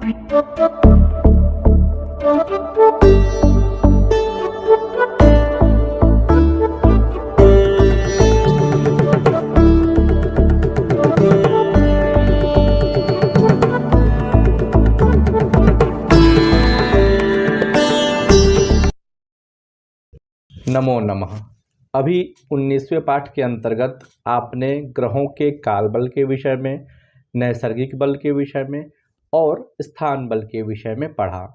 नमो नमः। अभी 19वें पाठ के अंतर्गत आपने ग्रहों के काल बल के विषय में, नैसर्गिक बल के विषय में और स्थान बल के विषय में पढ़ा।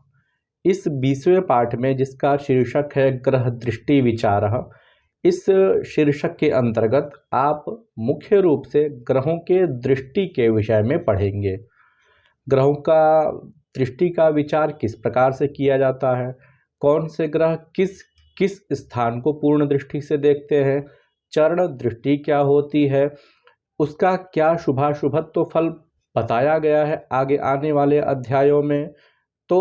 इस 20वें पाठ में, जिसका शीर्षक है ग्रह दृष्टि विचारः, इस शीर्षक के अंतर्गत आप मुख्य रूप से ग्रहों के दृष्टि के विषय में पढ़ेंगे। ग्रहों का दृष्टि का विचार किस प्रकार से किया जाता है, कौन से ग्रह किस किस स्थान को पूर्ण दृष्टि से देखते हैं, चरण दृष्टि क्या होती है, उसका क्या शुभाशुभत्व फल बताया गया है आगे आने वाले अध्यायों में। तो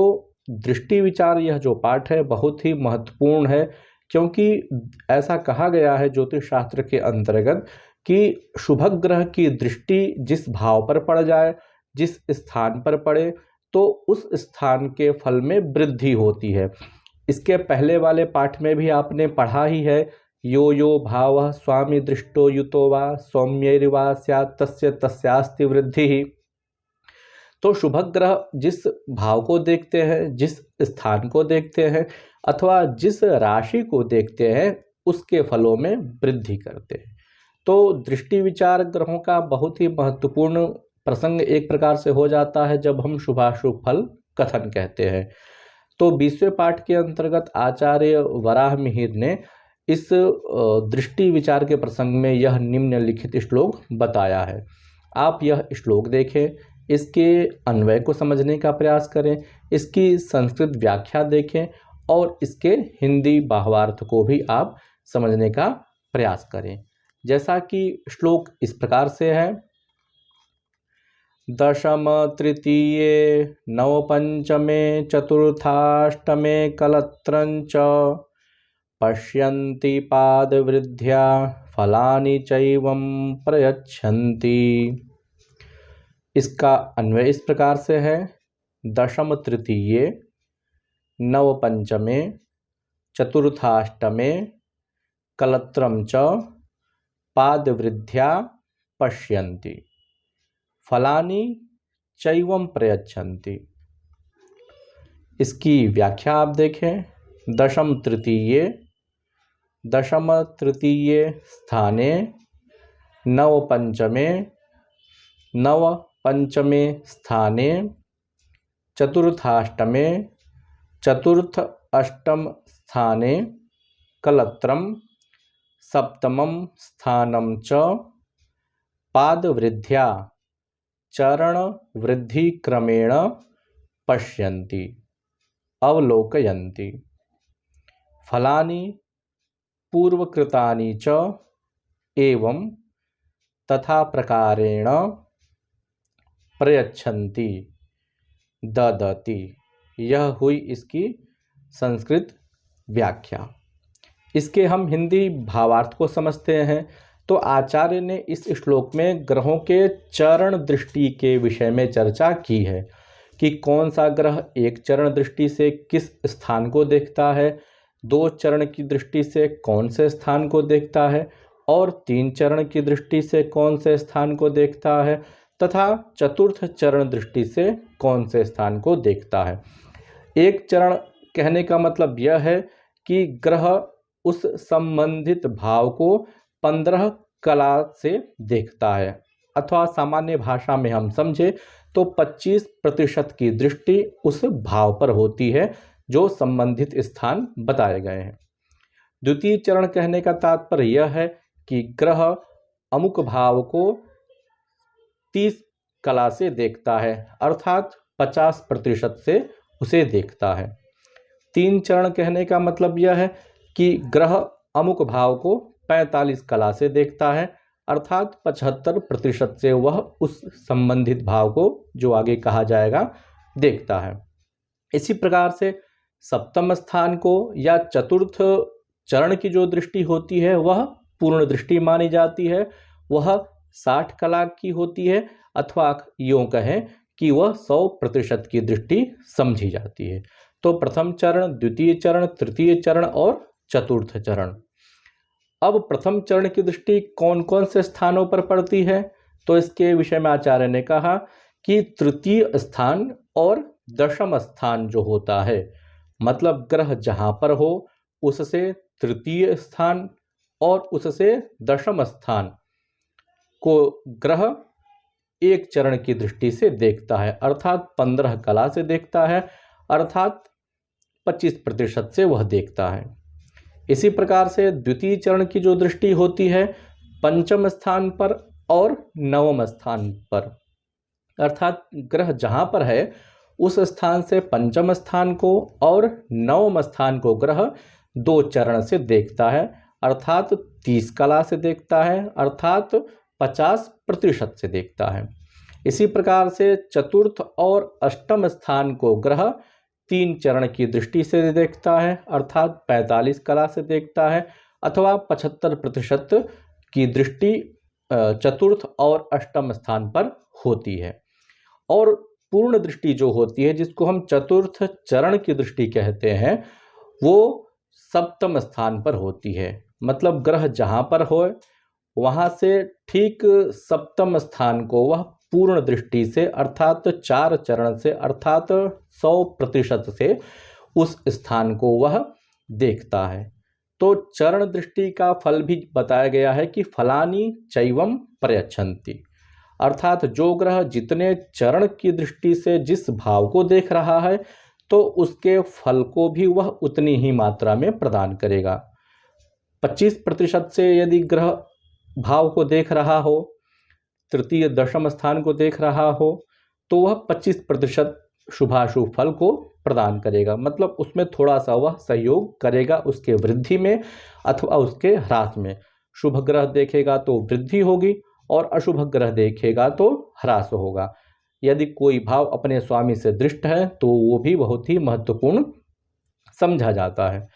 दृष्टि विचार यह जो पाठ है बहुत ही महत्वपूर्ण है, क्योंकि ऐसा कहा गया है ज्योतिष शास्त्र के अंतर्गत कि शुभ ग्रह की दृष्टि जिस भाव पर पड़ जाए, जिस स्थान पर पड़े, तो उस स्थान के फल में वृद्धि होती है। इसके पहले वाले पाठ में भी आपने पढ़ा ही है, यो यो भावः स्वामी दृष्टो युतो वा सौम्यैर्वा स्यात् तस्य तस्यास्ति वृद्धि। तो शुभ ग्रह जिस भाव को देखते हैं, जिस स्थान को देखते हैं अथवा जिस राशि को देखते हैं, उसके फलों में वृद्धि करते हैं। तो दृष्टि विचार ग्रहों का बहुत ही महत्वपूर्ण प्रसंग एक प्रकार से हो जाता है जब हम शुभाशुभ फल कथन कहते हैं। तो 20वें पाठ के अंतर्गत आचार्य वराह मिहिर ने इस दृष्टि विचार के प्रसंग में यह निम्नलिखित श्लोक बताया है। आप यह श्लोक देखें, इसके अन्वय को समझने का प्रयास करें, इसकी संस्कृत व्याख्या देखें और इसके हिंदी भावार्थ को भी आप समझने का प्रयास करें। जैसा कि श्लोक इस प्रकार से है, दशम तृतीये नवपंचमे चतुर्थाष्टमे कलत्रंच पश्यन्ति पादवृद्ध्या फलानि चैवं प्रयच्छन्ति। इसका अन्वय इस प्रकार से है, दशम तृतीये नवपंचमे चतुर्थाष्टमे कलत्रं च पादवृद्ध्या पश्यन्ति फलानि चैवं प्रयच्छन्ति। इसकी व्याख्या आप देखें, दशम तृतीये स्थाने नवपंचमे स्थाने चतुर्थाष्टमे चतुर्थ अष्टम स्थाने कलत्रम सप्तमं स्थानं च पादवृद्ध्या चरण वृद्धि क्रमेण पश्यन्ति अवलोकयन्ति फलानि पूर्वकृतानि च एवं तथा प्रकारेण प्रयच्छन्ति ददति। यह हुई इसकी संस्कृत व्याख्या। इसके हम हिंदी भावार्थ को समझते हैं। तो आचार्य ने इस श्लोक में ग्रहों के चरण दृष्टि के विषय में चर्चा की है कि कौन सा ग्रह एक चरण दृष्टि से किस स्थान को देखता है, दो चरण की दृष्टि से कौन से स्थान को देखता है और तीन चरण की दृष्टि से कौन से स्थान को देखता है तथा चतुर्थ चरण दृष्टि से कौन से स्थान को देखता है। एक चरण कहने का मतलब यह है कि ग्रह उस संबंधित भाव को 15 कला से देखता है, अथवा सामान्य भाषा में हम समझे तो 25% की दृष्टि उस भाव पर होती है जो संबंधित स्थान बताए गए हैं। द्वितीय चरण कहने का तात्पर्य यह है कि ग्रह अमुक भाव को 30 कला से देखता है, अर्थात 50% से उसे देखता है। तीन चरण कहने का मतलब यह है कि ग्रह अमुक भाव को 45 कला से देखता है, अर्थात 75% से वह उस संबंधित भाव को, जो आगे कहा जाएगा, देखता है। इसी प्रकार से सप्तम स्थान को या चतुर्थ चरण की जो दृष्टि होती है वह पूर्ण दृष्टि मानी जाती है। वह 60 कला की होती है, अथवा यूँ कहें कि वह 100% की दृष्टि समझी जाती है। तो प्रथम चरण, द्वितीय चरण, तृतीय चरण और चतुर्थ चरण। अब प्रथम चरण की दृष्टि कौन कौन से स्थानों पर पड़ती है, तो इसके विषय में आचार्य ने कहा कि तृतीय स्थान और दशम स्थान जो होता है, मतलब ग्रह जहां पर हो उससे तृतीय स्थान और उससे दशम स्थान को ग्रह एक चरण की दृष्टि से देखता है, अर्थात 15 कला से देखता है, अर्थात 25% से वह देखता है। इसी प्रकार से द्वितीय चरण की जो दृष्टि होती है पंचम स्थान पर और नवम स्थान पर, अर्थात ग्रह जहां पर है उस स्थान से पंचम स्थान को और नवम स्थान को ग्रह 2 चरण से देखता है, अर्थात 30 कला से देखता है, अर्थात 50% से देखता है। इसी प्रकार से चतुर्थ और अष्टम स्थान को ग्रह 3 चरण की दृष्टि से देखता है, अर्थात 45 कला से देखता है, अथवा 75% की दृष्टि चतुर्थ और अष्टम स्थान पर होती है। और पूर्ण दृष्टि जो होती है, जिसको हम चतुर्थ चरण की दृष्टि कहते हैं, वो सप्तम स्थान पर होती है। मतलब ग्रह जहां पर हो वहां से ठीक सप्तम स्थान को वह पूर्ण दृष्टि से, अर्थात 4 चरण से, अर्थात 100% से उस स्थान को वह देखता है। तो चरण दृष्टि का फल भी बताया गया है कि फलानि चैवम प्रयच्छन्ति, अर्थात जो ग्रह जितने चरण की दृष्टि से जिस भाव को देख रहा है तो उसके फल को भी वह उतनी ही मात्रा में प्रदान करेगा। 25% से यदि ग्रह भाव को देख रहा हो, तृतीय दशम स्थान को देख रहा हो, तो वह 25% शुभाशुभ फल को प्रदान करेगा। मतलब उसमें थोड़ा सा वह सहयोग करेगा उसके वृद्धि में अथवा उसके ह्रास में। शुभ ग्रह देखेगा तो वृद्धि होगी और अशुभ ग्रह देखेगा तो ह्रास होगा। यदि कोई भाव अपने स्वामी से दृष्ट है तो वो भी बहुत ही महत्वपूर्ण समझा जाता है।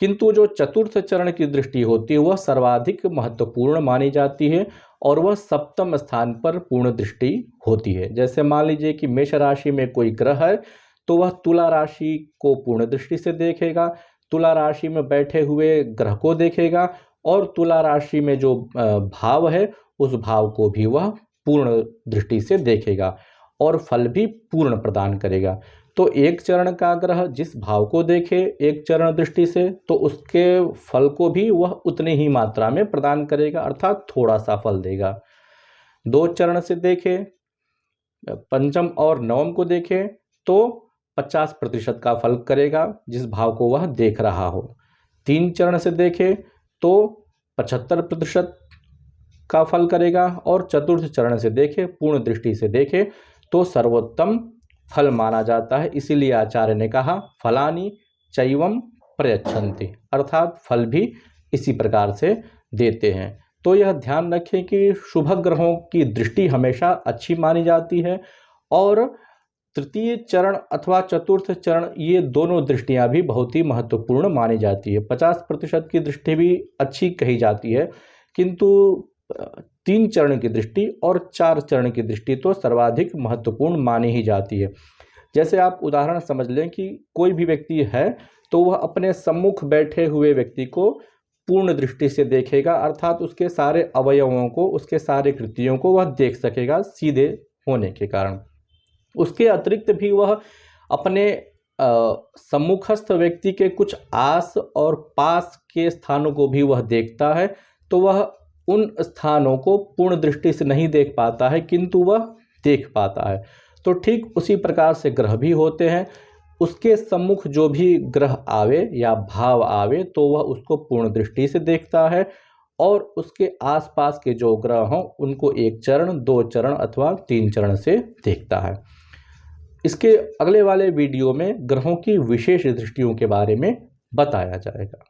किंतु जो चतुर्थ चरण की दृष्टि होती है वह सर्वाधिक महत्वपूर्ण मानी जाती है और वह सप्तम स्थान पर पूर्ण दृष्टि होती है। जैसे मान लीजिए कि मेष राशि में कोई ग्रह है तो वह तुला राशि को पूर्ण दृष्टि से देखेगा, तुला राशि में बैठे हुए ग्रह को देखेगा और तुला राशि में जो भाव है उस भाव को भी वह पूर्ण दृष्टि से देखेगा और फल भी पूर्ण प्रदान करेगा। तो एक चरण का ग्रह जिस भाव को देखे एक चरण दृष्टि से तो उसके फल को भी वह उतनी ही मात्रा में प्रदान करेगा, अर्थात थोड़ा सा फल देगा। 2 चरण से देखे, पंचम और नवम को देखे तो 50% का फल करेगा जिस भाव को वह देख रहा हो। 3 चरण से देखे तो 75% का फल करेगा और चतुर्थ चरण से देखे, पूर्ण दृष्टि से देखे तो सर्वोत्तम फल माना जाता है। इसीलिए आचार्य ने कहा फलानि चैवम प्रयच्छन्ति, अर्थात फल भी इसी प्रकार से देते हैं। तो यह ध्यान रखें कि शुभ ग्रहों की दृष्टि हमेशा अच्छी मानी जाती है और तृतीय चरण अथवा चतुर्थ चरण ये दोनों दृष्टियां भी बहुत ही महत्वपूर्ण मानी जाती है। 50% की दृष्टि भी अच्छी कही जाती है, किंतु 3 चरण की दृष्टि और 4 चरण की दृष्टि तो सर्वाधिक महत्वपूर्ण मानी ही जाती है। जैसे आप उदाहरण समझ लें कि कोई भी व्यक्ति है तो वह अपने सम्मुख बैठे हुए व्यक्ति को पूर्ण दृष्टि से देखेगा, अर्थात उसके सारे अवयवों को, उसके सारे कृतियों को वह देख सकेगा सीधे होने के कारण। उसके अतिरिक्त भी वह अपने सम्मुखस्थ व्यक्ति के कुछ आस और पास के स्थानों को भी वह देखता है, तो वह उन स्थानों को पूर्ण दृष्टि से नहीं देख पाता है किंतु वह देख पाता है। तो ठीक उसी प्रकार से ग्रह भी होते हैं, उसके सम्मुख जो भी ग्रह आवे या भाव आवे तो वह उसको पूर्ण दृष्टि से देखता है और उसके आसपास के जो ग्रह हों उनको 1 चरण, 2 चरण अथवा 3 चरण से देखता है। इसके अगले वाले वीडियो में ग्रहों की विशेष दृष्टियों के बारे में बताया जाएगा।